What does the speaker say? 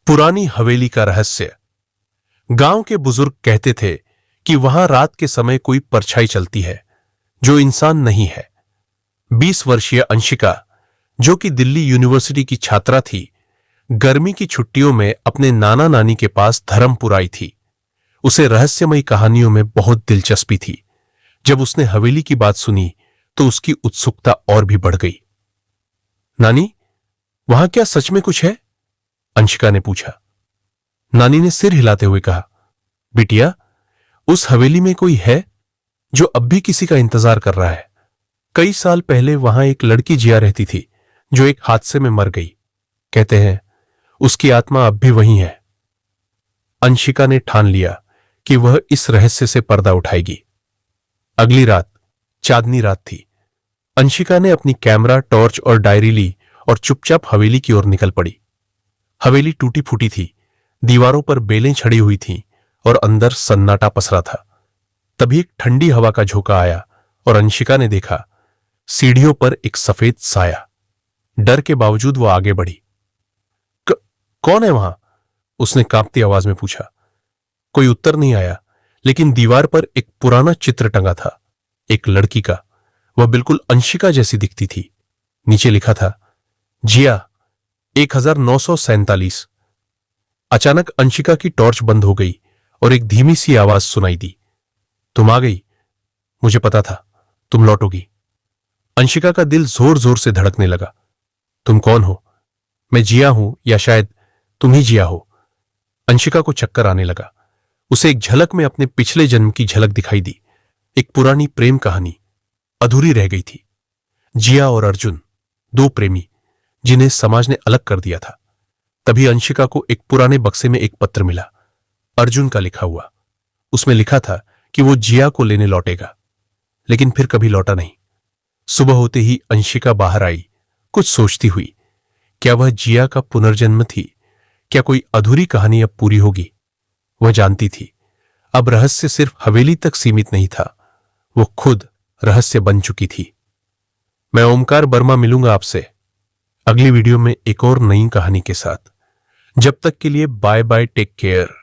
पुरानी हवेली का रहस्य। गांव के बुजुर्ग कहते थे कि वहां रात के समय कोई परछाई चलती है जो इंसान नहीं है। 20 वर्षीय अंशिका, जो कि दिल्ली यूनिवर्सिटी की छात्रा थी, गर्मी की छुट्टियों में अपने नाना नानी के पास धर्मपुर आई थी। उसे रहस्यमयी कहानियों में बहुत दिलचस्पी थी। जब उसने हवेली की बात सुनी तो उसकी उत्सुकता और भी बढ़ गई। नानी, वहां क्या सच में कुछ है? अंशिका ने पूछा। नानी ने सिर हिलाते हुए कहा, बिटिया, उस हवेली में कोई है जो अब भी किसी का इंतजार कर रहा है। कई साल पहले वहां एक लड़की जिया रहती थी जो एक हादसे में मर गई। कहते हैं उसकी आत्मा अब भी वहीं है। अंशिका ने ठान लिया कि वह इस रहस्य से पर्दा उठाएगी। अगली रात चांदनी रात थी। अंशिका ने अपनी कैमरा, टॉर्च और डायरी ली और चुपचाप हवेली की ओर निकल पड़ी। हवेली टूटी फूटी थी, दीवारों पर बेलें छड़ी हुई थीं और अंदर सन्नाटा पसरा था। तभी एक ठंडी हवा का झोंका आया और अंशिका ने देखा सीढ़ियों पर एक सफेद साया। डर के बावजूद वो आगे बढ़ी। कौन है वहां? उसने कांपती आवाज में पूछा। कोई उत्तर नहीं आया, लेकिन दीवार पर एक पुराना चित्र टंगा था, एक लड़की का। वह बिल्कुल अंशिका जैसी दिखती थी। नीचे लिखा था, जिया 1947। अचानक अंशिका की टॉर्च बंद हो गई और एक धीमी सी आवाज सुनाई दी, तुम आ गई। मुझे पता था तुम लौटोगी। अंशिका का दिल जोर जोर से धड़कने लगा। तुम कौन हो? मैं जिया हूं या शायद तुम ही जिया हो। अंशिका को चक्कर आने लगा। उसे एक झलक में अपने पिछले जन्म की झलक दिखाई दी। एक पुरानी प्रेम कहानी अधूरी रह गई थी। जिया और अर्जुन, दो प्रेमी जिन्हें समाज ने अलग कर दिया था। तभी अंशिका को एक पुराने बक्से में एक पत्र मिला, अर्जुन का लिखा हुआ। उसमें लिखा था कि वो जिया को लेने लौटेगा, लेकिन फिर कभी लौटा नहीं। सुबह होते ही अंशिका बाहर आई, कुछ सोचती हुई। क्या वह जिया का पुनर्जन्म थी? क्या कोई अधूरी कहानी अब पूरी होगी? वह जानती थी अब रहस्य सिर्फ हवेली तक सीमित नहीं था, वो खुद रहस्य बन चुकी थी। मैं ओमकार वर्मा मिलूंगा आपसे अगली वीडियो में एक और नई कहानी के साथ। जब तक के लिए बाय बाय, टेक केयर।